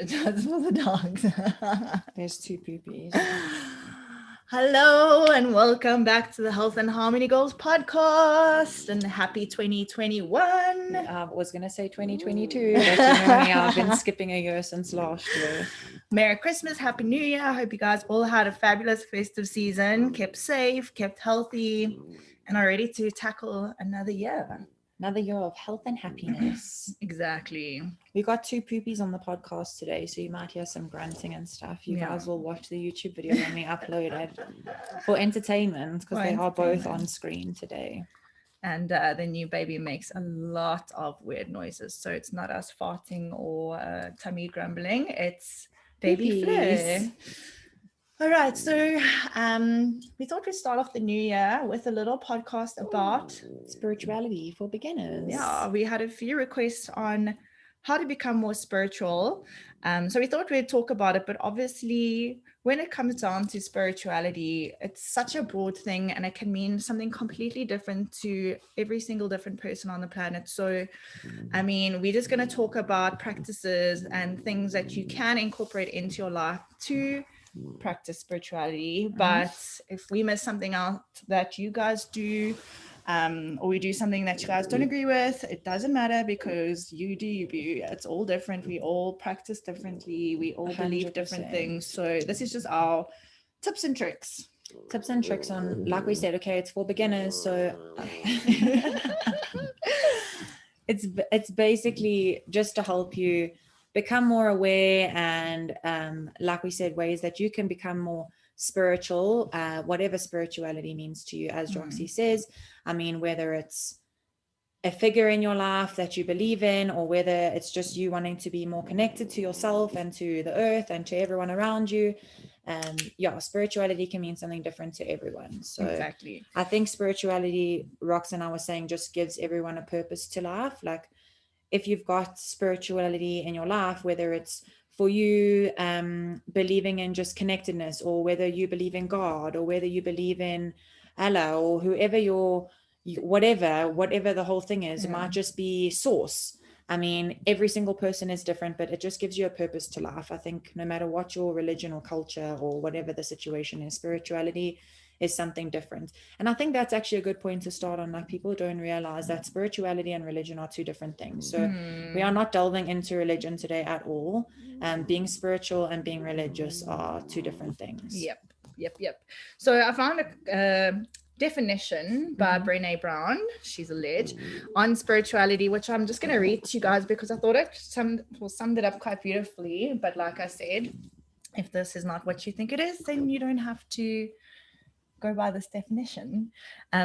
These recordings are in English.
Just for the dogs. There's two poopies. Hello and welcome back to the Health and Harmony Goals podcast and happy 2021. I was going to say 2022, but you know me, I've been skipping a year since last year. Merry Christmas, Happy New Year. I hope you guys all had a fabulous festive season, kept safe, kept healthy, and are ready to tackle another year. Another year of health and happiness. Exactly. We got two poopies on the podcast today, so you might hear some grunting and stuff. You guys will watch the YouTube video when we upload it for entertainment because they are both on screen today. And the new baby makes a lot of weird noises. So it's not us farting or tummy grumbling. It's baby Fleur. All right. So we thought we'd start off the new year with a little podcast about spirituality for beginners. Yeah, we had a few requests on how to become more spiritual. So we thought we'd talk about it, but obviously when it comes down to spirituality, it's such a broad thing and it can mean something completely different to every single different person on the planet. So, I mean, we're just going to talk about practices and things that you can incorporate into your life to practice spirituality. But if we miss something out that you guys do, or we do something that you guys don't agree with, it doesn't matter because you do you. It's all different. We all practice differently. We all believe 100%. different things. So this is just our tips and tricks. Tips and tricks on, like we said, okay, it's for beginners. So it's basically just to help you become more aware and like we said, ways that you can become more spiritual, whatever spirituality means to you, as Roxy says. I mean, whether it's a figure in your life that you believe in, or whether it's just you wanting to be more connected to yourself and to the earth and to everyone around you. Spirituality can mean something different to everyone. So exactly. I think spirituality, Rox and I was saying, just gives everyone a purpose to life. Like if you've got spirituality in your life, whether it's for you believing in just connectedness, or whether you believe in God, or whether you believe in Allah, or whoever whatever the whole thing is, it might just be source. I mean, every single person is different, but it just gives you a purpose to life. I think no matter what your religion or culture or whatever the situation is, spirituality is something different. And I think that's actually a good point to start on. Like, people don't realize that spirituality and religion are two different things. So we are not delving into religion today at all. Being spiritual and being religious are two different things. Yep. So I found a definition by Brené Brown, she's a ledge, on spirituality, which I'm just going to read to you guys because I thought it summed it up quite beautifully. But like I said, if this is not what you think it is, then you don't have to go by this definition.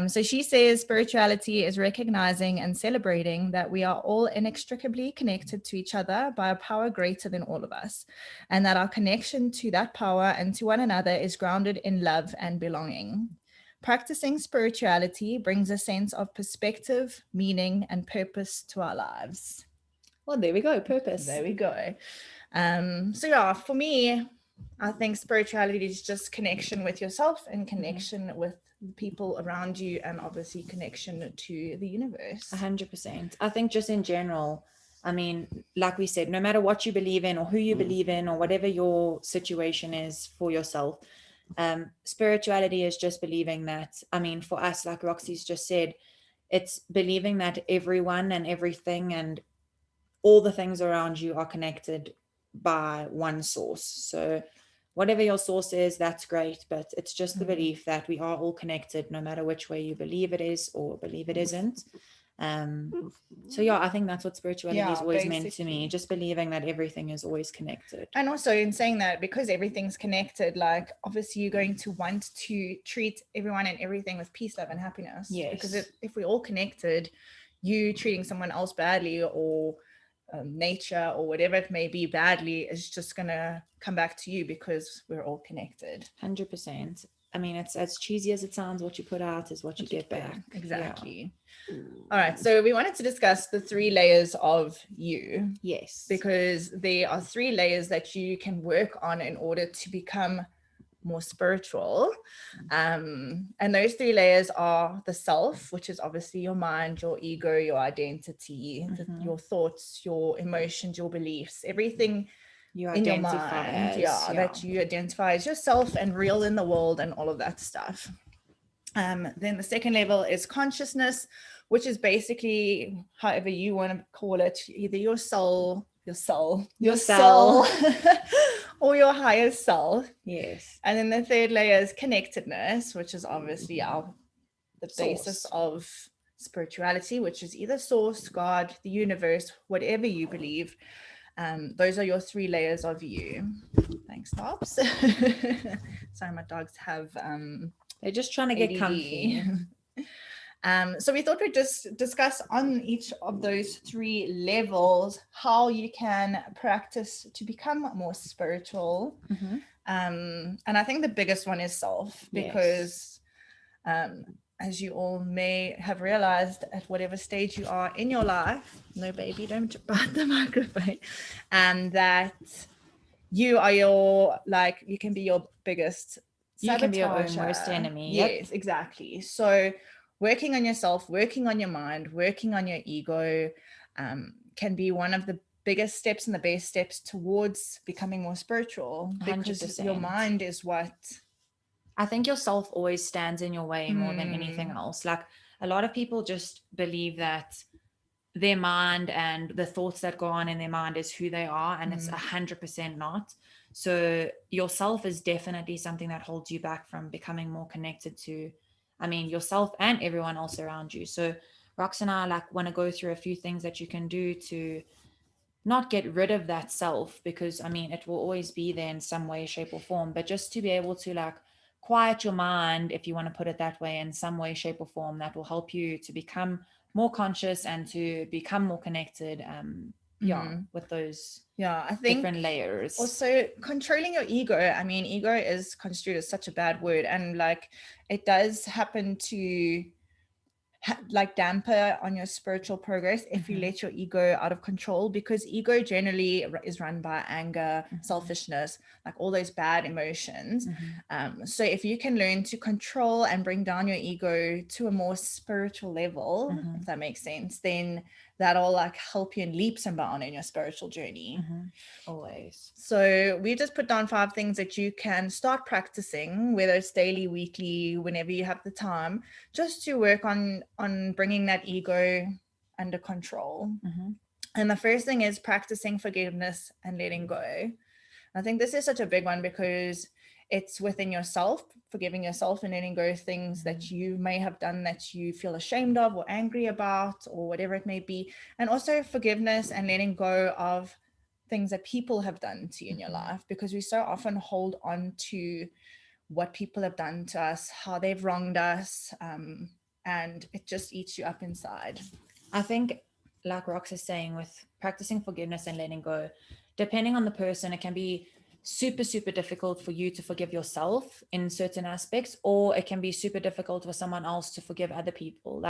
So she says spirituality is recognizing and celebrating that we are all inextricably connected to each other by a power greater than all of us, and that our connection to that power and to one another is grounded in love and belonging. Practicing spirituality brings a sense of perspective, meaning, and purpose to our lives. Well, there we go. Purpose. There we go. So yeah, for me, I think spirituality is just connection with yourself and connection with people around you, and obviously connection to the universe. 100%. I think just in general, I mean, like we said, no matter what you believe in or who you believe in or whatever your situation is for yourself, spirituality is just believing that, I mean, for us, like Roxy's just said, it's believing that everyone and everything and all the things around you are connected by one source. So whatever your source is, that's great, but it's just the belief that we are all connected, no matter which way you believe it is or believe it isn't. So yeah, I think that's what spirituality is always meant to me, just believing that everything is always connected. And also in saying that, because everything's connected, like obviously you're going to want to treat everyone and everything with peace, love, and happiness. Yes. Because if we're all connected, you treating someone else badly or nature or whatever it may be badly is just gonna come back to you because we're all connected. 100%. I mean, it's as cheesy as it sounds, what you put out is what you get back. Exactly. Yeah. All right, so we wanted to discuss the 3 layers of you. Yes. Because there are 3 layers that you can work on in order to become more spiritual. And those 3 layers are the self, which is obviously your mind, your ego, your identity, your thoughts, your emotions, your beliefs, everything You in your identify mind, as, that you identify as yourself and real in the world and all of that stuff. Then the second level is consciousness, which is basically however you want to call it, either your soul, Your soul. or your higher self. Yes. And then the third layer is connectedness, which is obviously the basis Source. of spirituality, which is either source, God, the universe, whatever you believe. Those are your 3 layers of you. Thanks, Tops. Sorry, my dogs have They're just trying to get comfy. So we thought we'd just discuss on each of those 3 levels how you can practice to become more spiritual. Mm-hmm. And I think the biggest one is self, because as you all may have realized, at whatever stage you are in your life, no baby, don't bite the microphone, and that you are you can be your biggest sabotager. You can be your own worst enemy. Yes, exactly. So working on yourself, working on your mind, working on your ego can be one of the biggest steps and the best steps towards becoming more spiritual, because 100%. your mind is what I think yourself always stands in your way more than anything else. Like, a lot of people just believe that their mind and the thoughts that go on in their mind is who they are, and it's 100% not. So yourself is definitely something that holds you back from becoming more connected to, I mean, yourself and everyone else around you. So Rox and I want to go through a few things that you can do to not get rid of that self, because I mean, it will always be there in some way, shape, or form, but just to be able to quiet your mind, if you want to put it that way, in some way, shape, or form, that will help you to become more conscious and to become more connected with those I think different layers. Also, controlling your ego. I mean, ego is construed as such a bad word, and it does happen to damper on your spiritual progress if you let your ego out of control, because ego generally is run by anger, selfishness, all those bad emotions. So if you can learn to control and bring down your ego to a more spiritual level, if that makes sense, then that'll help you in leaps and bounds in your spiritual journey. Always. So we just put down 5 things that you can start practicing, whether it's daily, weekly, whenever you have the time, just to work on bringing that ego under control. And the first thing is practicing forgiveness and letting go. I think this is such a big one, because it's within yourself, forgiving yourself and letting go of things that you may have done that you feel ashamed of or angry about, or whatever it may be. And also forgiveness and letting go of things that people have done to you in your life, because we so often hold on to what people have done to us, how they've wronged us, and it just eats you up inside. I think, like Rox is saying, with practicing forgiveness and letting go, depending on the person, it can be super, super difficult for you to forgive yourself in certain aspects, or it can be super difficult for someone else to forgive other people.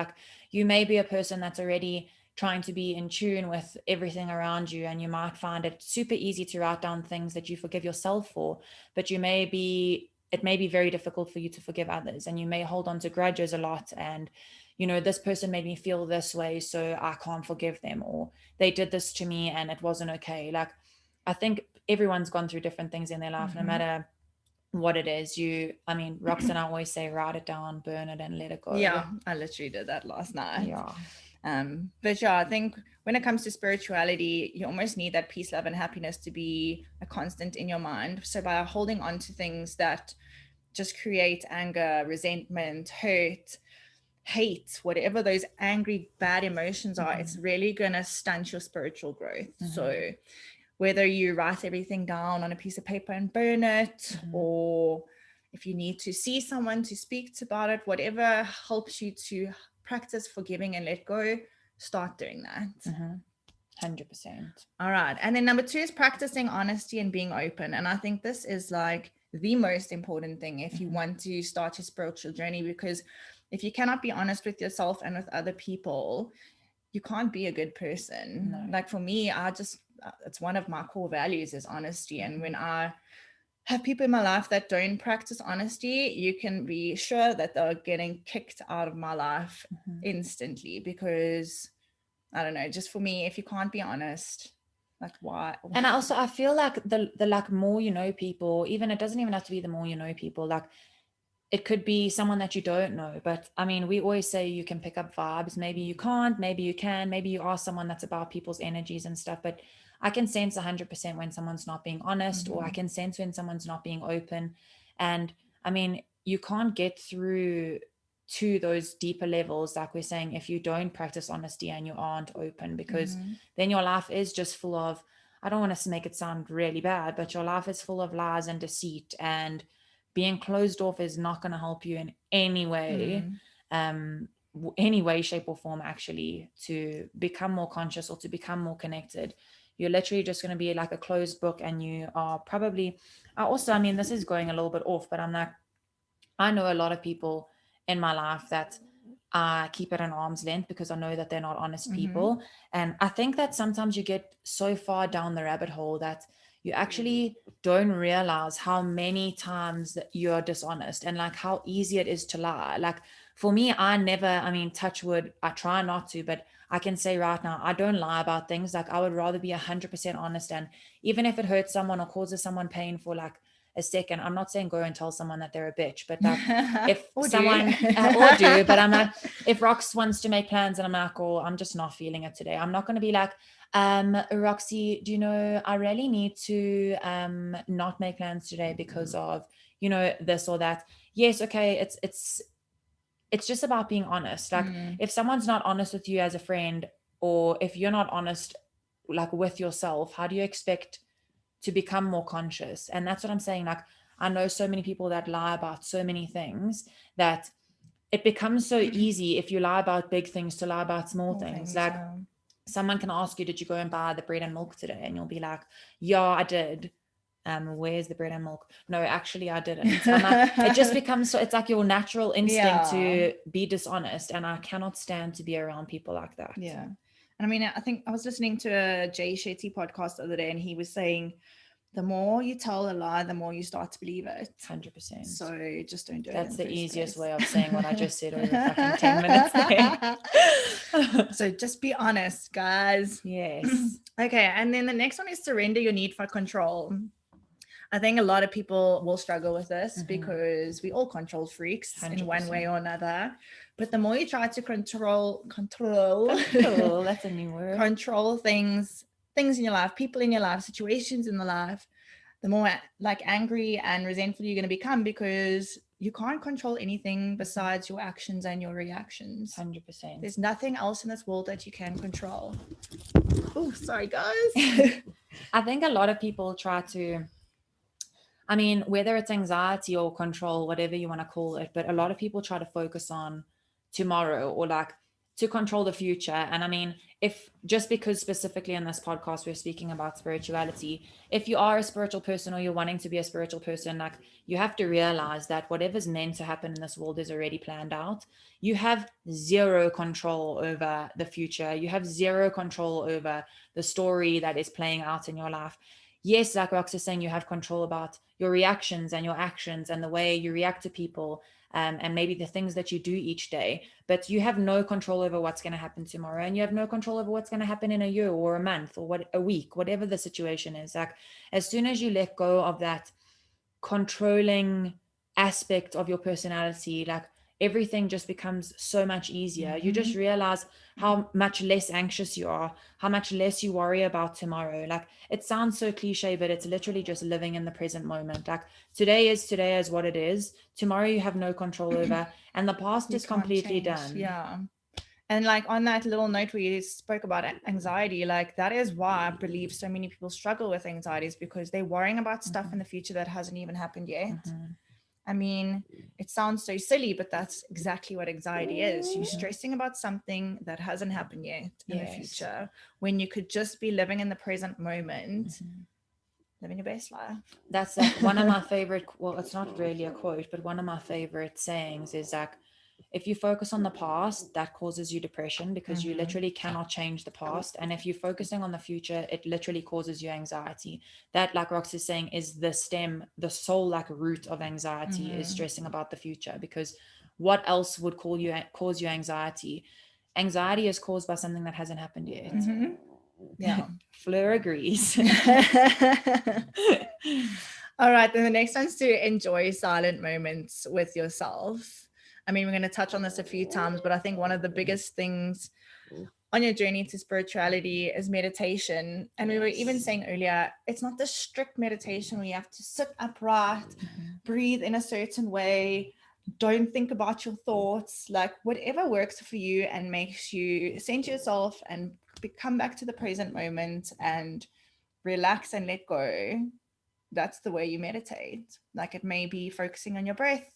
You may be a person that's already trying to be in tune with everything around you, and you might find it super easy to write down things that you forgive yourself for, but it may be very difficult for you to forgive others, and you may hold on to grudges a lot, and this person made me feel this way, so I can't forgive them, or they did this to me and it wasn't okay. I think everyone's gone through different things in their life, no matter what it is. Rox and I always say, write it down, burn it, and let it go. Yeah, I literally did that last night. Yeah. But I think when it comes to spirituality, you almost need that peace, love, and happiness to be a constant in your mind. So by holding on to things that just create anger, resentment, hurt, hate, whatever those angry, bad emotions are, it's really going to stunt your spiritual growth. So whether you write everything down on a piece of paper and burn it, or if you need to see someone to speak about it, whatever helps you to practice forgiving and let go, start doing that. 100%. All right. And then number 2 is practicing honesty and being open. And I think this is the most important thing if you want to start your spiritual journey, because if you cannot be honest with yourself and with other people, you can't be a good person. No. For me, it's one of my core values is honesty. And when I have people in my life that don't practice honesty, you can be sure that they're getting kicked out of my life instantly, because I don't know, just for me, if you can't be honest, Like why? And I feel like the like more you know people, even it doesn't even have to be the more you know people, like it could be someone that you don't know. But I mean, we always say you can pick up vibes. Maybe you can't, maybe you can, maybe you are someone that's about people's energies and stuff. But I can sense 100% when someone's not being honest, or I can sense when someone's not being open. And I mean, you can't get through to those deeper levels, like we're saying, if you don't practice honesty and you aren't open, because then your life is just full of, I don't want to make it sound really bad, but your life is full of lies and deceit, and being closed off is not going to help you in any way, any way, shape or form, actually, to become more conscious or to become more connected. You're literally just going to be like a closed book, and you are probably also, I mean, this is going a little bit off, but I'm like, I know a lot of people in my life that I keep at an arm's length because I know that they're not honest people. And I think that sometimes you get so far down the rabbit hole that you actually don't realize how many times that you're dishonest, and like how easy it is to lie. Like for me, I never, I mean, touch wood, I try not to, but I can say right now, I don't lie about things. Like I would rather be 100% honest. And even if it hurts someone or causes someone pain for like a second, I'm not saying go and tell someone that they're a bitch, but like if someone or do, but I'm like, if Rox wants to make plans and I'm like, oh, I'm just not feeling it today, I'm not going to be like, Roxy, do you know, I really need to not make plans today because of, you know, this or that. Yes, okay, it's just about being honest. Like if someone's not honest with you as a friend, or if you're not honest like with yourself, how do you expect to become more conscious? And that's what I'm saying. Like I know so many people that lie about so many things that it becomes so easy if you lie about big things to lie about small things. Like someone can ask you, did you go and buy the bread and milk today? And you'll be like, yeah, I did. Where's the bread and milk? No, actually I didn't. Like, it just becomes so, it's like your natural instinct to be dishonest, and I cannot stand to be around people like that. Yeah. And I mean, I think I was listening to a Jay Shetty podcast the other day, and he was saying the more you tell a lie, the more you start to believe it. 100%. So just don't do it. That's the easiest way of saying what I just said over fucking 10 minutes there. So just be honest, guys. Yes. Okay. And then the next one is surrender your need for control. I think a lot of people will struggle with this because we all control freaks 100%. In one way or another. But the more you try to control, that's a new word. Control things in your life, people in your life, situations in the life, the more like angry and resentful you're going to become, because you can't control anything besides your actions and your reactions. 100%. There's nothing else in this world that you can control. Oh, sorry guys. I think a lot of people try to, I mean, whether it's anxiety or control, whatever you want to call it, but a lot of people try to focus on tomorrow or like to control the future. And I mean, if just because specifically in this podcast we're speaking about spirituality, if you are a spiritual person or you're wanting to be a spiritual person, like you have to realize that whatever's meant to happen in this world is already planned out. You have zero control over the future. You have zero control over the story that is playing out in your life. Yes, like Rox is saying, you have control about your reactions and your actions and the way you react to people, and maybe the things that you do each day, but you have no control over what's going to happen tomorrow, and you have no control over what's going to happen in a year or a month or a week, whatever the situation is. Like as soon as you let go of that controlling aspect of your personality, like everything just becomes so much easier. You just realize how much less anxious you are, how much less you worry about tomorrow. Like it sounds so cliche, but it's literally just living in the present moment. Like today is what it is. Tomorrow you have no control over, and the past is completely done. Yeah. And like on that little note where you spoke about anxiety, like that is why I believe so many people struggle with anxieties, because they're worrying about stuff in the future that hasn't even happened yet. I mean, it sounds so silly, but that's exactly what anxiety is. You're stressing about something that hasn't happened yet in the future, when you could just be living in the present moment, living your best life. That's like one of my favorite, well, it's not really a quote, but one of my favorite sayings is like, if you focus on the past, that causes you depression, because you literally cannot change the past. And if you're focusing on the future, it literally causes you anxiety. That, like Rox is saying, is the sole like root of anxiety is stressing about the future, because what else would cause you anxiety? Anxiety is caused by something that hasn't happened yet. Yeah. Fleur agrees. All right, then the next one's to enjoy silent moments with yourself. I mean, we're going to touch on this a few times, but I think one of the biggest things on your journey to spirituality is meditation. And we were even saying earlier, it's not the strict meditation where you have to sit upright, breathe in a certain way, don't think about your thoughts, like whatever works for you and makes you center yourself and come back to the present moment and relax and let go. That's the way you meditate. Like it may be focusing on your breath.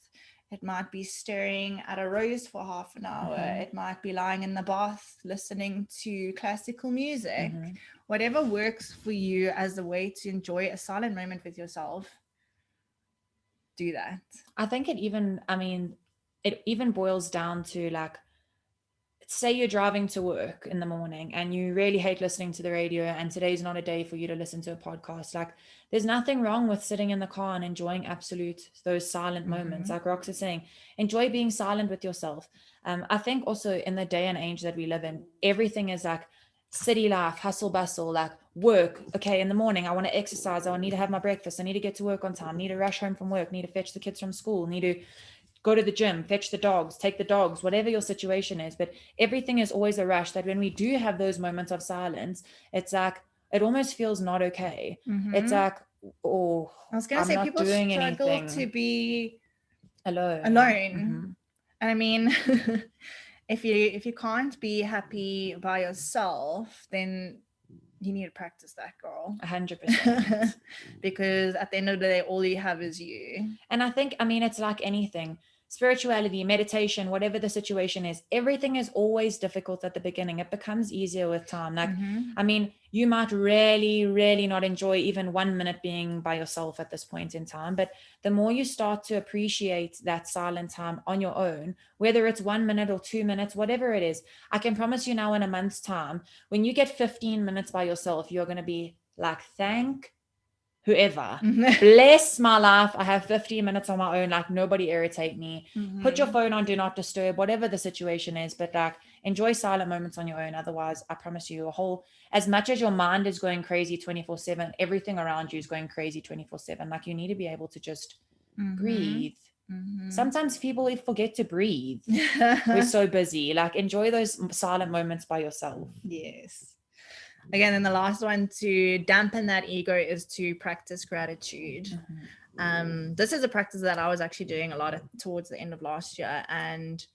It might be staring at a rose for half an hour. It might be lying in the bath listening to classical music. Whatever works for you as a way to enjoy a silent moment with yourself, do that. I think it even boils down to like, say you're driving to work in the morning and you really hate listening to the radio, and today's not a day for you to listen to a podcast. Like there's nothing wrong with sitting in the car and enjoying those silent moments. Like Rox is saying, enjoy being silent with yourself. I think also in the day and age that we live in, everything is like city life, hustle bustle, like work. Okay, in the morning I want to exercise, I need to have my breakfast, I need to get to work on time, need to rush home from work, need to fetch the kids from school, need to go to the gym, fetch the dogs, take the dogs, whatever your situation is. But everything is always a rush, that when we do have those moments of silence, it's like, it almost feels not okay. It's like, oh, I was going to say, people struggle to be alone. And I mean, if you can't be happy by yourself, then you need to practice that, girl. 100%. Because at the end of the day, all you have is you. And I think, I mean, it's like anything. Spirituality, meditation, whatever the situation is, everything is always difficult at the beginning. It becomes easier with time. Like, I mean, you might really not enjoy even 1 minute being by yourself at this point in time. But the more you start to appreciate that silent time on your own, whether it's 1 minute or 2 minutes, whatever it is, I can promise you now in a month's time, when you get 15 minutes by yourself, you're going to be like, thank whoever, bless my life, I have 15 minutes on my own, like nobody irritate me. Put your phone on do not disturb, whatever the situation is, but like enjoy silent moments on your own. Otherwise, I promise you, as much as your mind is going crazy 24/7, everything around you is going crazy 24/7. Like you need to be able to just breathe. Sometimes people forget to breathe. We're so busy. Like enjoy those silent moments by yourself. Yes. Again, and the last one to dampen that ego is to practice gratitude. This is a practice that I was actually doing a lot towards the end of last year. And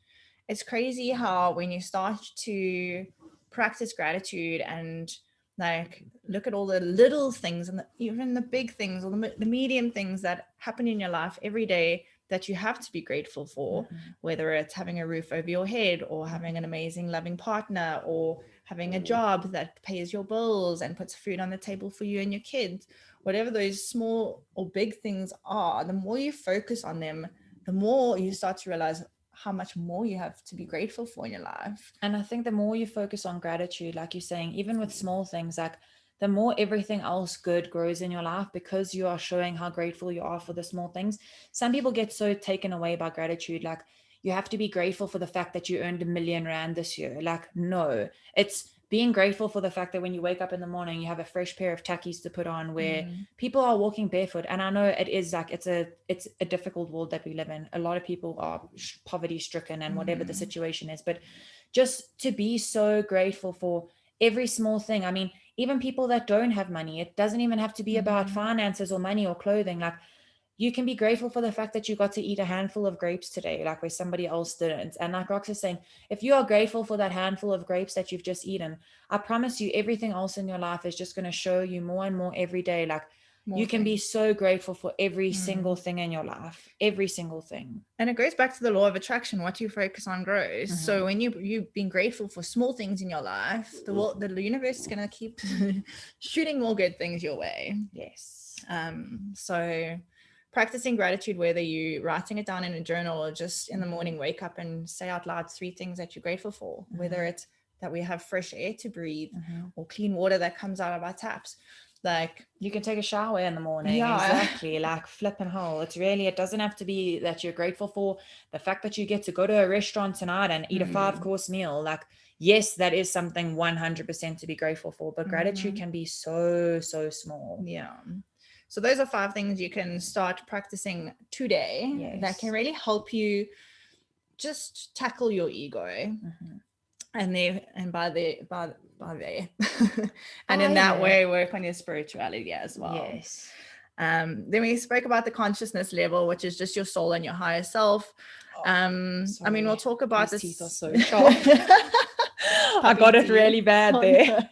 it's crazy how when you start to practice gratitude and like look at all the little things and even the big things or the medium things that happen in your life every day that you have to be grateful for, whether it's having a roof over your head or having an amazing loving partner or having a job that pays your bills and puts food on the table for you and your kids, whatever those small or big things are, the more you focus on them, the more you start to realize how much more you have to be grateful for in your life. And I think the more you focus on gratitude, like you're saying, even with small things, like the more everything else good grows in your life because you are showing how grateful you are for the small things. Some people get so taken away by gratitude, like you have to be grateful for the fact that you earned R1 million this year. Like, no, it's being grateful for the fact that when you wake up in the morning, you have a fresh pair of tackies to put on, where people are walking barefoot. And I know it is like, it's a difficult world that we live in. A lot of people are poverty stricken and whatever the situation is, but just to be so grateful for every small thing. I mean, even people that don't have money, it doesn't even have to be about finances or money or clothing. Like, you can be grateful for the fact that you got to eat a handful of grapes today, like where somebody else didn't. And like Rox is saying, if you are grateful for that handful of grapes that you've just eaten, I promise you everything else in your life is just going to show you more and more every day. Like you can be so grateful for every single thing in your life, every single thing. And it goes back to the law of attraction. What you focus on grows. So when you've been grateful for small things in your life, the universe is going to keep shooting more good things your way. Yes. So practicing gratitude, whether you writing it down in a journal or just in the morning, wake up and say out loud 3 things that you're grateful for, whether it's that we have fresh air to breathe or clean water that comes out of our taps. Like you can take a shower in the morning. Exactly. Like flipping hole. It doesn't have to be that you're grateful for the fact that you get to go to a restaurant tonight and eat a 5-course meal. Like yes, that is something 100% to be grateful for, but gratitude can be so small. Yeah. So those are 5 things you can start practicing today that can really help you just tackle your ego. And by there and in that way work on your spirituality as well. Yes. Then we spoke about the consciousness level, which is just your soul and your higher self. I mean, we'll talk about These this. teeth are so sharp. I got it really bad there.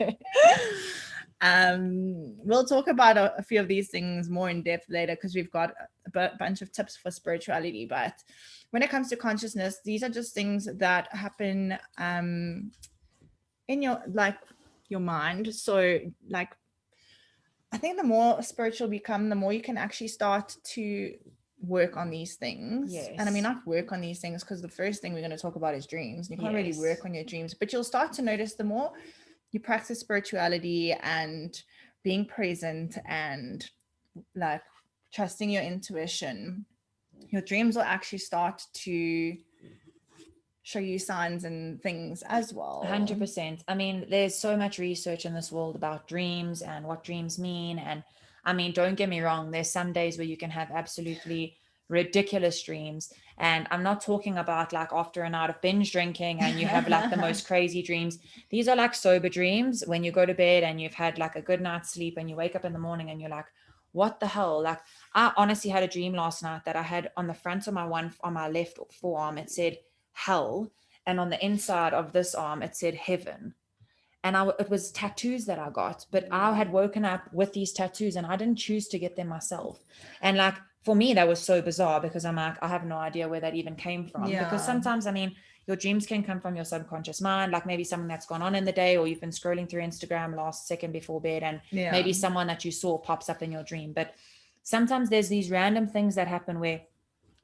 We'll talk about a few of these things more in depth later, because we've got a bunch of tips for spirituality. But when it comes to consciousness, these are just things that happen in your mind. So like, I think the more spiritual you become, the more you can actually start to work on these things. And I mean, not work on these things, because the first thing we're going to talk about is dreams. You can't really work on your dreams, but you'll start to notice the more you practice spirituality and being present and like trusting your intuition, your dreams will actually start to show you signs and things as well. 100%. I mean, there's so much research in this world about dreams and what dreams mean. And I mean, don't get me wrong, there's some days where you can have absolutely ridiculous dreams. And I'm not talking about like after a night of binge drinking and you have like the most crazy dreams. These are like sober dreams when you go to bed and you've had like a good night's sleep and you wake up in the morning and you're like, what the hell? Like, I honestly had a dream last night that I had on the front of my left forearm, it said hell. And on the inside of this arm, it said heaven. And it was tattoos that I got, but I had woken up with these tattoos and I didn't choose to get them myself. And like, for me, that was so bizarre, because I'm like, I have no idea where that even came from. Because sometimes, I mean, your dreams can come from your subconscious mind, like maybe something that's gone on in the day, or you've been scrolling through Instagram last second before bed, and maybe someone that you saw pops up in your dream. But sometimes there's these random things that happen where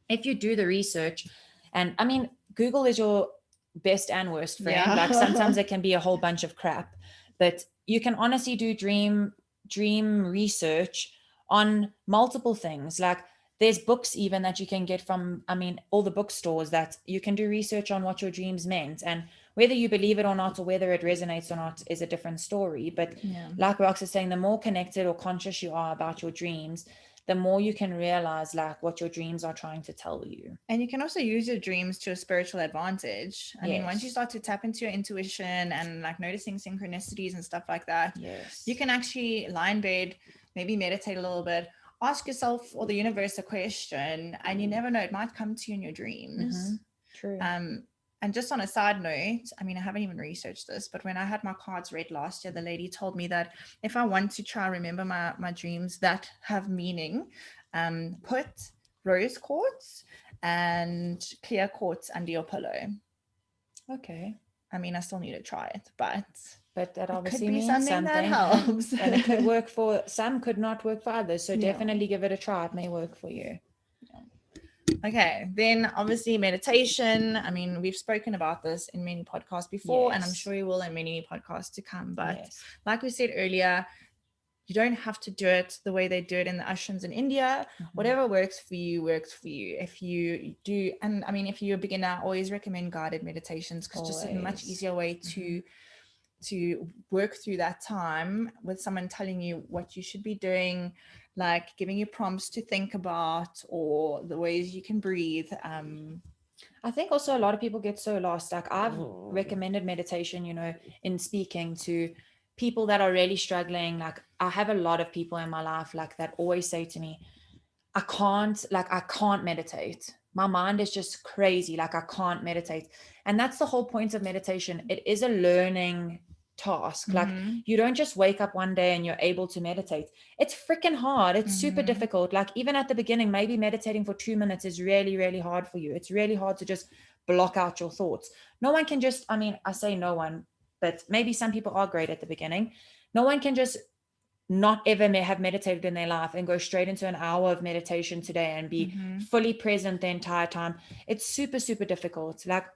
if you do the research, and I mean, Google is your best and worst friend. Like sometimes it can be a whole bunch of crap, but you can honestly do dream research on multiple things. Like there's books even that you can get from, I mean, all the bookstores, that you can do research on what your dreams meant. And whether you believe it or not, or whether it resonates or not, is a different story. But like Rox is saying, the more connected or conscious you are about your dreams, the more you can realize like what your dreams are trying to tell you. And you can also use your dreams to a spiritual advantage. I mean, once you start to tap into your intuition and like noticing synchronicities and stuff like that, you can actually lie in bed, maybe meditate a little bit, ask yourself or the universe a question, and you never know, it might come to you in your dreams. True. And just on a side note, I mean, I haven't even researched this, but when I had my cards read last year, the lady told me that if I want to try remember my dreams that have meaning, put rose quartz and clear quartz under your pillow. Okay. I mean, I still need to try it, but that obviously could be means something that helps. and it could work for some, could not work for others. So definitely give it a try. It may work for you. Okay, then obviously meditation. I mean, we've spoken about this in many podcasts before, and I'm sure you will in many podcasts to come. But like we said earlier, you don't have to do it the way they do it in the ashrams in India. Whatever works for you works for you. If you do, and I mean, if you're a beginner, I always recommend guided meditations, because just a much easier way to work through that time with someone telling you what you should be doing, like giving you prompts to think about, or the ways you can breathe. I think also a lot of people get so lost. Like I've recommended meditation, you know, in speaking to people that are really struggling. Like I have a lot of people in my life like that always say to me, I can't meditate. My mind is just crazy. Like I can't meditate. And that's the whole point of meditation. It is a learning task. Like you don't just wake up one day and you're able to meditate. It's freaking hard. It's super difficult. Like even at the beginning, maybe meditating for 2 minutes is really, really hard for you. It's really hard to just block out your thoughts. No one can just, I mean, I say no one, but maybe some people are great at the beginning. No one can just not ever have meditated in their life and go straight into an hour of meditation today and be fully present the entire time. It's super, super difficult. Like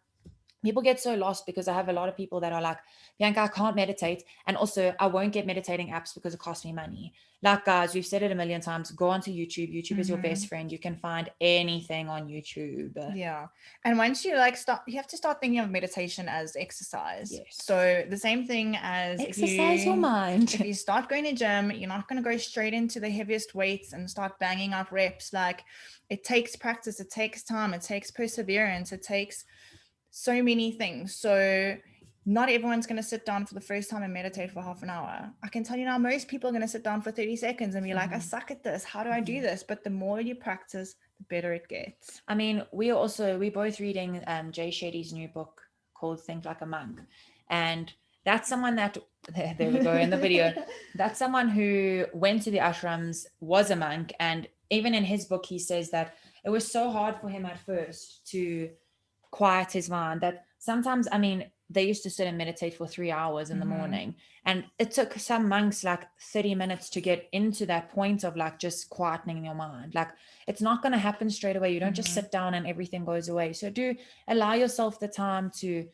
people get so lost because I have a lot of people that are like, Bianca, I can't meditate. And also I won't get meditating apps because it costs me money. Like, guys, we've said it a million times. Go onto YouTube. YouTube is your best friend. You can find anything on YouTube. Yeah. And once you like start, you have to start thinking of meditation as exercise. Yes. So the same thing as Exercise your mind. if you start going to gym, you're not going to go straight into the heaviest weights and start banging out reps. Like, it takes practice, it takes time, it takes perseverance, it takes so many things. So not everyone's going to sit down for the first time and meditate for half an hour. I can tell you now, most people are going to sit down for 30 seconds and be like, I suck at this. How do I do this? But the more you practice, the better it gets. I mean, we're both reading Jay Shetty's new book called Think Like a Monk. And that's someone that, there we go in the video, that's someone who went to the ashrams, was a monk. And even in his book, he says that it was so hard for him at first to quiet his mind that sometimes, I mean, they used to sit and meditate for 3 hours in the morning. And it took some monks like 30 minutes to get into that point of like just quietening your mind. Like, it's not going to happen straight away. You don't just sit down and everything goes away. So do allow yourself the time to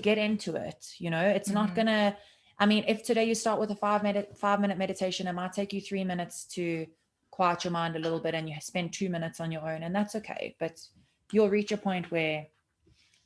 get into it. You know, it's not going to, I mean, if today you start with a 5-minute meditation, it might take you 3 minutes to quiet your mind a little bit and you spend 2 minutes on your own, and that's okay. But you'll reach a point where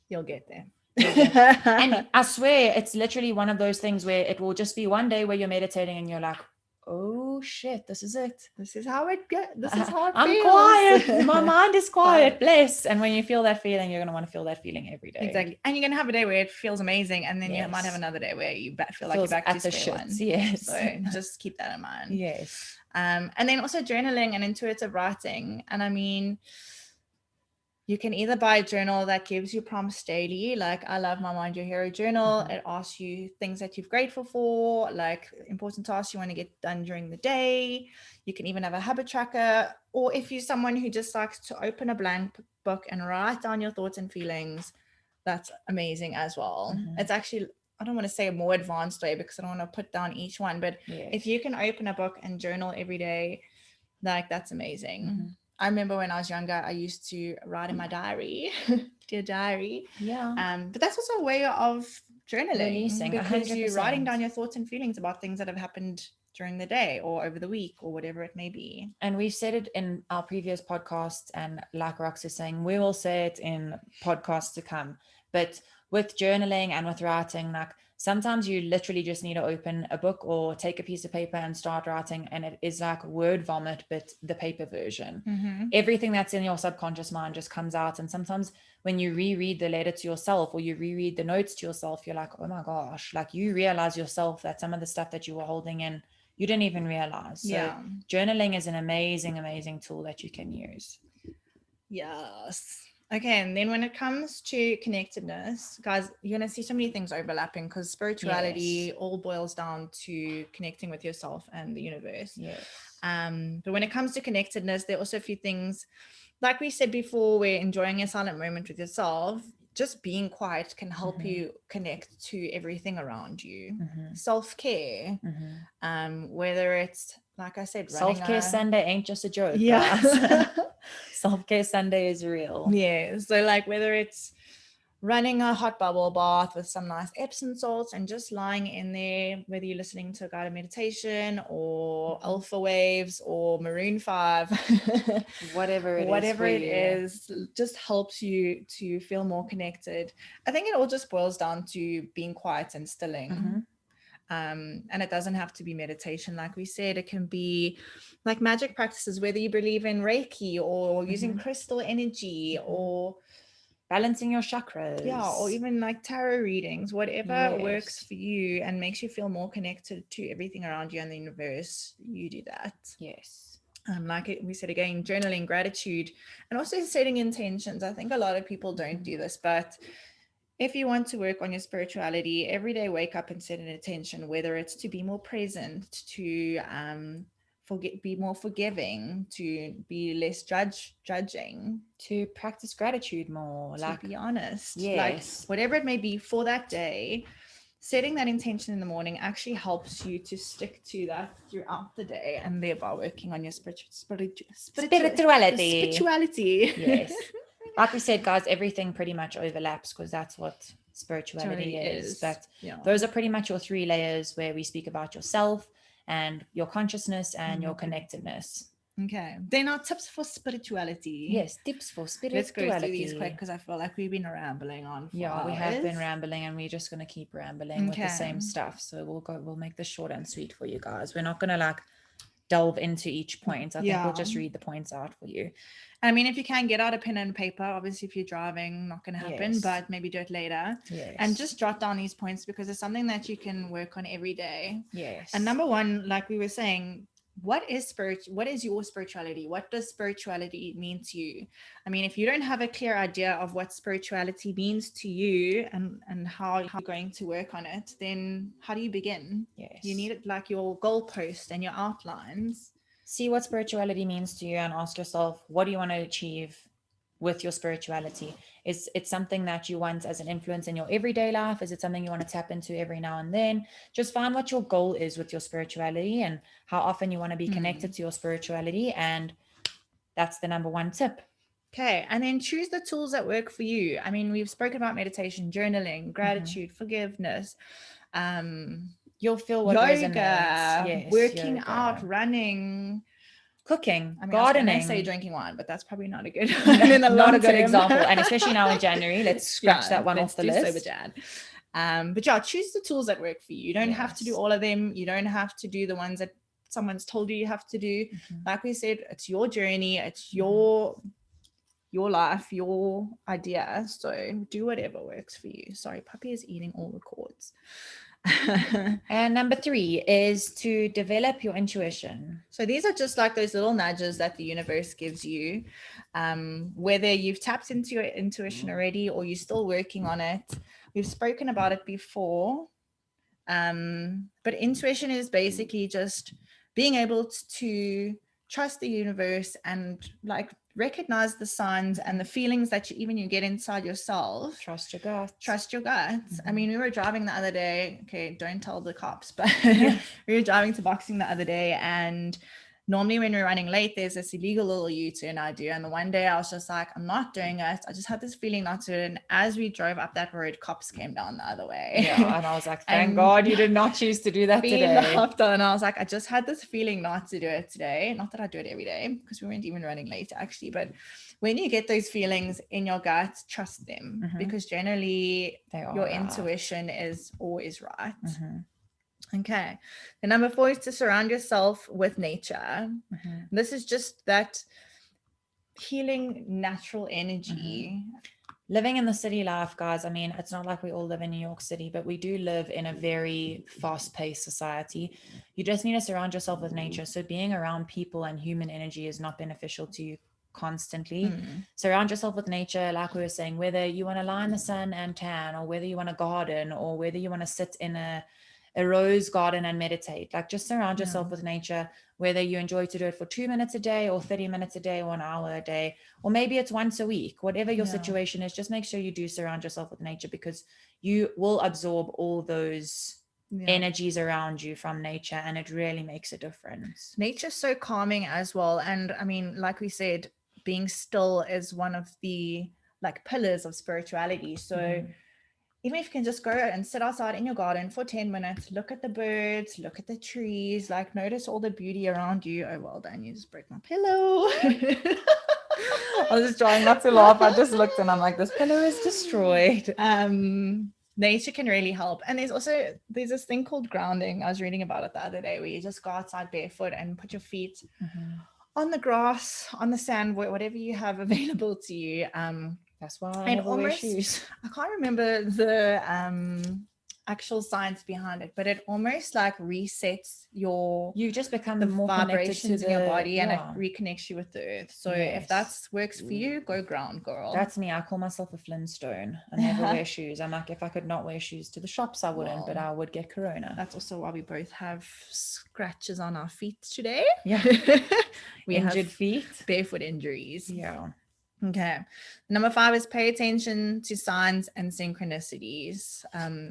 you'll get there. And I swear it's literally one of those things where it will just be one day where you're meditating and you're like, oh shit, this is it. This is how it gets. This is how it I'm feels. quiet. My mind is quiet. Bless. And when you feel that feeling, you're going to want to feel that feeling every day. Exactly. And you're going to have a day where it feels amazing. And then you might have another day where you feel like you're back to square one. Yes. So just keep that in mind. Yes. And then also journaling and intuitive writing. And I mean, you can either buy a journal that gives you prompts daily, like I love my Mind Your Hero journal. It asks you things that you're grateful for, like important tasks you want to get done during the day. You can even have a habit tracker, or if you're someone who just likes to open a blank book and write down your thoughts and feelings, that's amazing as well. It's actually, I don't want to say a more advanced way because I don't want to put down each one, but if you can open a book and journal every day, like that's amazing. I remember when I was younger, I used to write in my diary, dear diary. Yeah. But that's also a way of journaling, Releasing, because 100%. you're writing down your thoughts and feelings about things that have happened during the day or over the week or whatever it may be. And we've said it in our previous podcasts, and like Rox is saying, we will say it in podcasts to come. But with journaling and with writing, like sometimes you literally just need to open a book or take a piece of paper and start writing, and it is like word vomit, but the paper version. Everything that's in your subconscious mind just comes out. And sometimes when you reread the letter to yourself or you reread the notes to yourself, you're like, oh my gosh, like you realize yourself that some of the stuff that you were holding in, you didn't even realize. So journaling is an amazing, amazing tool that you can use. Yes. Okay, and then when it comes to connectedness, guys, you're going to see so many things overlapping because spirituality all boils down to connecting with yourself and the universe. But when it comes to connectedness, there are also a few things, like we said before, where enjoying a silent moment with yourself, just being quiet can help you connect to everything around you. Self-care, whether it's, like I said, Self-care Sunday ain't just a joke. Self-care Sunday is real. So like whether it's running a hot bubble bath with some nice Epsom salts and just lying in there, whether you're listening to a guided meditation or alpha waves or Maroon 5, whatever it is, just helps you to feel more connected. I think it all just boils down to being quiet and stilling. And it doesn't have to be meditation. Like we said, it can be like magic practices, whether you believe in Reiki or using crystal energy or balancing your chakras. Or even like tarot readings, whatever works for you and makes you feel more connected to everything around you and the universe, you do that. Like we said again, journaling, gratitude, and also setting intentions. I think a lot of people don't do this, but if you want to work on your spirituality, every day wake up and set an intention, whether it's to be more present, to be more forgiving, to be less judging, to practice gratitude more, to be honest, like whatever it may be for that day. Setting that intention in the morning actually helps you to stick to that throughout the day, and thereby working on your spirituality. Like we said, guys, everything pretty much overlaps because that's what spirituality is. But yeah. those are pretty much your 3 layers where we speak about yourself and your consciousness and your connectedness. Okay, then our tips for spirituality. Yes, tips for spirituality. Let's go through these quick because I feel like we've been rambling on for hours. We have been rambling, and we're just going to keep rambling with the same stuff. So we'll make this short and sweet for you guys. We're not going to like delve into each point. I think we'll just read the points out for you. I mean, if you can get out a pen and paper, obviously if you're driving, not going to happen, but maybe do it later. Yes. And just jot down these points because it's something that you can work on every day. Yes. And number one, like we were saying, what is your spirituality? What does spirituality mean to you? I mean, if you don't have a clear idea of what spirituality means to you and how you're going to work on it, then how do you begin? Yes. You need it like your goalpost and your outlines. See what spirituality means to you and ask yourself, what do you want to achieve with your spirituality? Is it something that you want as an influence in your everyday life? Is it something you want to tap into every now and then? Just find what your goal is with your spirituality and how often you want to be connected to your spirituality. And that's the number one tip. Okay. And then choose the tools that work for you. I mean, we've spoken about meditation, journaling, gratitude, forgiveness, you'll feel what yoga, yes, working out, running, cooking, I mean, gardening. I was gonna say drinking wine, but that's probably not a good not a good example. And especially now in January, let's scratch that one off the list. Sober Jan. But yeah, choose the tools that work for you. You don't have to do all of them. You don't have to do the ones that someone's told you have to do. Like we said, it's your journey, it's your life, your idea. So do whatever works for you. Sorry, puppy is eating all the cords. And number 3 is to develop your intuition. So these are just like those little nudges that the universe gives you, whether you've tapped into your intuition already or you're still working on it. We've spoken about it before, but intuition is basically just being able to trust the universe and like recognize the signs and the feelings that you get inside yourself. Trust your guts. I mean, we were driving the other day. Okay, don't tell the cops, but we were driving to boxing the other day, and normally when we're running late, there's this illegal little U-turn I do. And the one day I was just like, I'm not doing it. I just had this feeling not to. And as we drove up that road, cops came down the other way. Yeah, and I was like, thank God you did not choose to do that today. And I was like, I just had this feeling not to do it today. Not that I do it every day because we weren't even running late actually. But when you get those feelings in your gut, trust them because generally your intuition is always right. Okay. The number 4 is to surround yourself with nature. This is just that healing natural energy. Living in the city life, guys, I mean, it's not like we all live in New York City, but we do live in a very fast-paced society. You just need to surround yourself with nature. So being around people and human energy is not beneficial to you constantly. Surround yourself with nature, like we were saying, whether you want to lie in the sun and tan, or whether you want to garden, or whether you want to sit in a rose garden and meditate. Like just surround yourself with nature, whether you enjoy to do it for 2 minutes a day or 30 minutes a day or an hour a day, or maybe it's once a week, whatever your situation is. Just make sure you do surround yourself with nature because you will absorb all those energies around you from nature, and it really makes a difference. Nature's so calming as well. And I mean, like we said, being still is one of the like pillars of spirituality. So even if you can just go and sit outside in your garden for 10 minutes, look at the birds, look at the trees, like notice all the beauty around you. Oh, well done. You just broke my pillow. I was just trying not to laugh. I just looked and I'm like, this pillow is destroyed. Nature can really help. And there's this thing called grounding. I was reading about it the other day where you just go outside barefoot and put your feet on the grass, on the sand, whatever you have available to you. That's why I never wear shoes. I can't remember the actual science behind it, but it almost like resets you just become the more vibrations in your body and it reconnects you with the earth. So if that works for you, go ground, girl. That's me. I call myself a Flintstone. I never wear shoes. I'm like, if I could not wear shoes to the shops, I wouldn't, but I would get corona. That's also why we both have scratches on our feet today. Yeah. We injured feet, barefoot injuries. Yeah. Okay. Number 5 is pay attention to signs and synchronicities.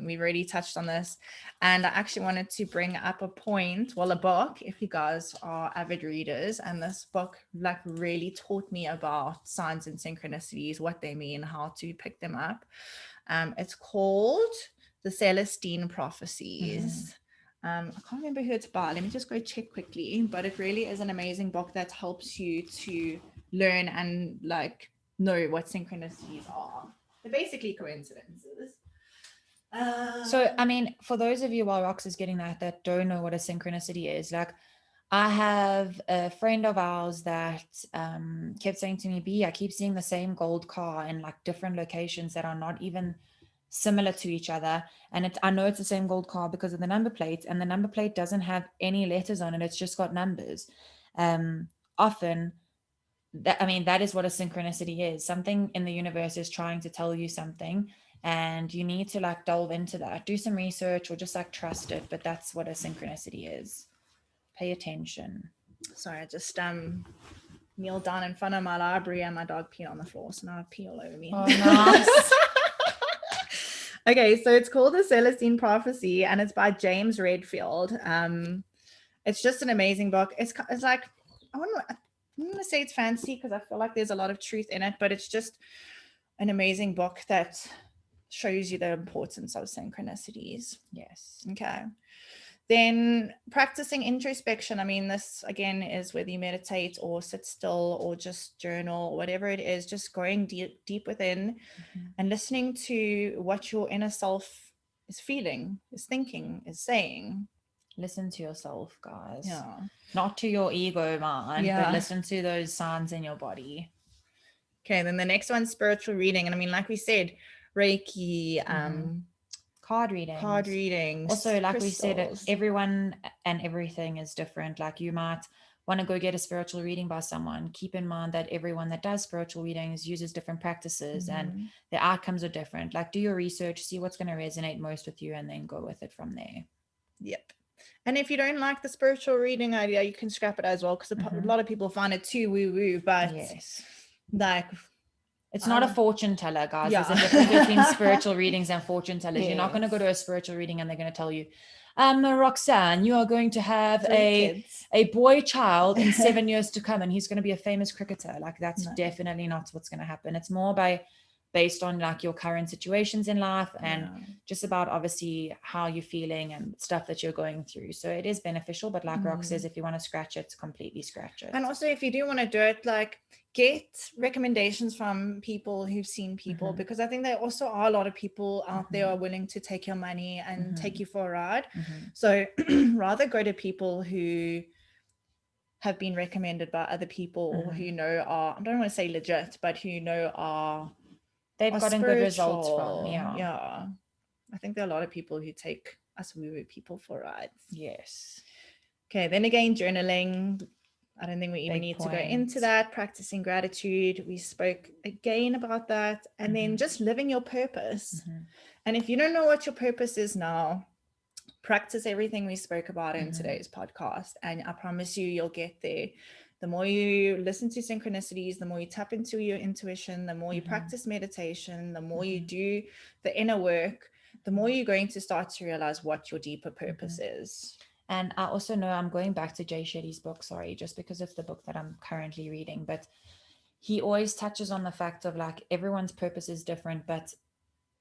We've already touched on this. And I actually wanted to bring up a point, well, a book, if you guys are avid readers. And this book like really taught me about signs and synchronicities, what they mean, how to pick them up. It's called The Celestine Prophecies. I can't remember who it's by. Let me just go check quickly. But it really is an amazing book that helps you to learn and like know what synchronicities are. They're basically coincidences. So, I mean, for those of you, while Rox is getting that don't know what a synchronicity is, like I have a friend of ours that kept saying to me, B, I keep seeing the same gold car in like different locations that are not even similar to each other. And I know it's the same gold car because of the number plate, and the number plate doesn't have any letters on it. It's just got numbers. Often, that is what a synchronicity is. Something in the universe is trying to tell you something, and you need to like delve into that, do some research, or just like trust it. But that's what a synchronicity is. Pay attention. Sorry, I just kneeled down in front of my library and my dog peed on the floor, so now I pee all over me. Oh, nice. Okay, so it's called The Celestine Prophecy, and it's by James Redfield. It's just an amazing book. It's like, I'm gonna say it's fancy because I feel like there's a lot of truth in it, but it's just an amazing book that shows you the importance of synchronicities. Yes. Okay. Then practicing introspection. I mean, this again is whether you meditate or sit still or just journal, whatever it is, just going deep within and listening to what your inner self is feeling, is thinking, is saying. Listen to yourself, guys. Yeah. Not to your ego mind, Yeah. but listen to those signs in your body. Okay, then the next one's spiritual reading. And I mean, like we said, Reiki, card readings. Also, like crystals. we said, everyone and everything is different. Like you might want to go get a spiritual reading by someone. Keep in mind that everyone that does spiritual readings uses different practices and the outcomes are different. Like do your research, see what's going to resonate most with you, and then go with it from there. Yep. And if you don't like the spiritual reading idea, you can scrap it as well, because a lot of people find it too woo-woo, but yes, like it's not a fortune teller, guys. Yeah. There's a difference between spiritual readings and fortune tellers. Yes. You're not going to go to a spiritual reading and they're going to tell you, Roxanne, you are going to have 3 kids. a boy child in 7 years to come, and he's going to be a famous cricketer. Like that's No. definitely not what's going to happen. It's more based on like your current situations in life and just about obviously how you're feeling and stuff that you're going through. So it is beneficial, but like Rox says, if you want to scratch it, completely scratch it. And also if you do want to do it, like get recommendations from people who've seen people, because I think there also are a lot of people out there are willing to take your money and take you for a ride. So rather go to people who have been recommended by other people or who know are, I don't want to say legit, but who know are they've gotten good results from. Yeah. I think there are a lot of people who take us woo-woo people for rides. Yes. Okay, then again, journaling. I don't think we even need to go into that. Practicing gratitude. We spoke again about that. And then just living your purpose. And if you don't know what your purpose is now, practice everything we spoke about in today's podcast. And I promise you'll get there. The more you listen to synchronicities, the more you tap into your intuition, the more you practice meditation, the more you do the inner work, the more you're going to start to realize what your deeper purpose is. And I also know I'm going back to Jay Shetty's book, sorry, just because it's the book that I'm currently reading, but he always touches on the fact of like everyone's purpose is different, but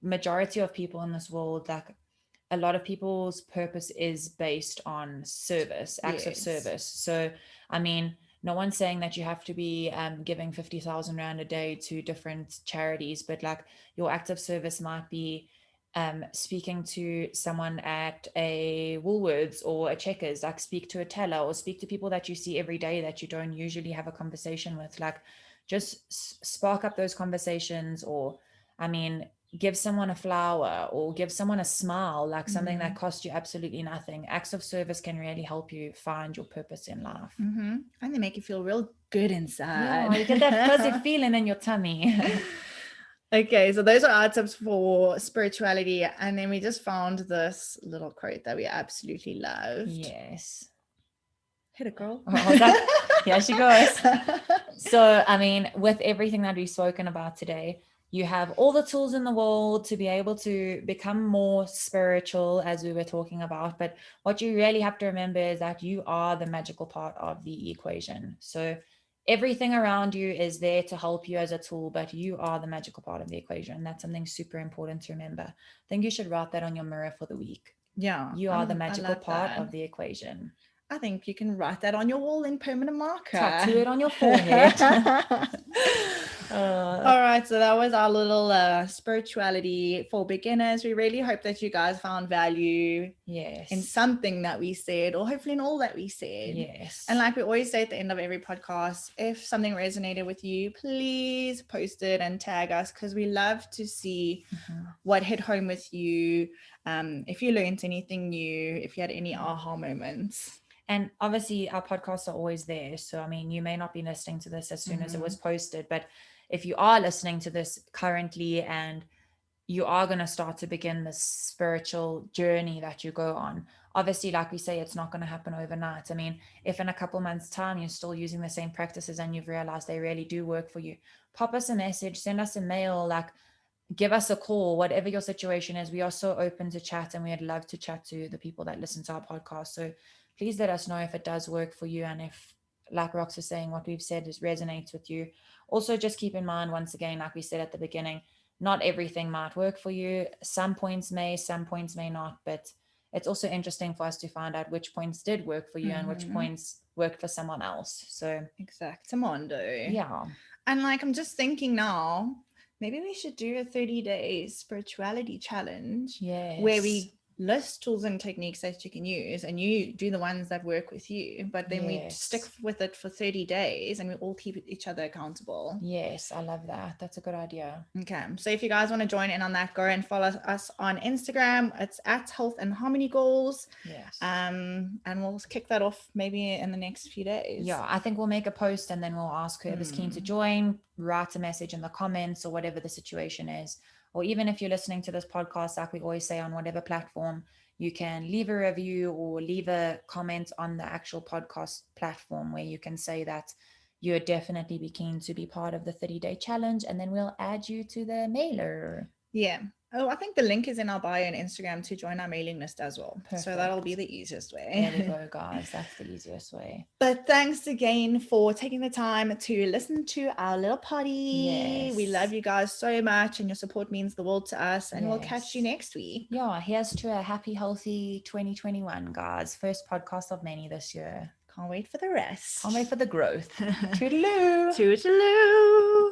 majority of people in this world, like a lot of people's purpose is based on service, acts of service. So, I mean, no one's saying that you have to be giving 50,000 Rand a day to different charities, but like your act of service might be speaking to someone at a Woolworths or a Checkers, like speak to a teller or speak to people that you see every day that you don't usually have a conversation with. Like just spark up those conversations, or I mean, give someone a flower or give someone a smile, like something that costs you absolutely nothing. Acts of service can really help you find your purpose in life. And they make you feel real good inside. Yeah, you get that fuzzy feeling in your tummy. Okay, so those are our tips for spirituality. And then we just found this little quote that we absolutely loved. Yes. Hit it, girl. Here she goes. So, I mean, with everything that we've spoken about today, you have all the tools in the world to be able to become more spiritual, as we were talking about. But what you really have to remember is that you are the magical part of the equation. So everything around you is there to help you as a tool, but you are the magical part of the equation. That's something super important to remember. I think you should write that on your mirror for the week. Yeah. You are the I magical love part that. of the equation. I think you can write that on your wall in permanent marker. Tattoo it on your forehead. All right, so that was our little spirituality for beginners. We really hope that you guys found value Yes. in something that we said, or hopefully in all that we said. Yes. And like we always say at the end of every podcast, if something resonated with you, please post it and tag us, because we love to see what hit home with you. If you learned anything new, if you had any aha moments. And obviously our podcasts are always there. So, I mean, you may not be listening to this as soon as it was posted, but if you are listening to this currently and you are going to start to begin this spiritual journey that you go on, obviously, like we say, it's not going to happen overnight. I mean, if in a couple months' time you're still using the same practices and you've realized they really do work for you, pop us a message, send us a mail, like give us a call, whatever your situation is. We are so open to chat, and we'd love to chat to the people that listen to our podcast. So please let us know if it does work for you, and if, like Rox is saying, what we've said resonates with you. Also, just keep in mind, once again, like we said at the beginning, not everything might work for you. Some points may not, but it's also interesting for us to find out which points did work for you and which points worked for someone else. So Exactamundo. yeah. And like, I'm just thinking now, maybe we should do a 30-day spirituality challenge. Yes. Where we list tools and techniques that you can use, and you do the ones that work with you, but then we stick with it for 30 days and we all keep each other accountable. Yes, I love that. That's a good idea. Okay, so if you guys want to join in on that, go and follow us on Instagram. It's at Health and Harmony Goals. Yes. And we'll kick that off maybe in the next few days. Yeah, I think we'll make a post and then we'll ask whoever's keen to join, write a message in the comments or whatever the situation is. Or even if you're listening to this podcast, like we always say, on whatever platform, you can leave a review or leave a comment on the actual podcast platform where you can say that you would definitely be keen to be part of the 30-day challenge, and then we'll add you to the mailer. Yeah. Oh, I think the link is in our bio on Instagram to join our mailing list as well. Perfect. So that'll be the easiest way. There we go, guys. That's the easiest way. But thanks again for taking the time to listen to our little potty. Yes. We love you guys so much, and your support means the world to us. And we'll catch you next week. Yeah, here's to a happy, healthy 2021, guys. First podcast of many this year. Can't wait for the rest. Can't wait for the growth. Toodaloo. Toodaloo.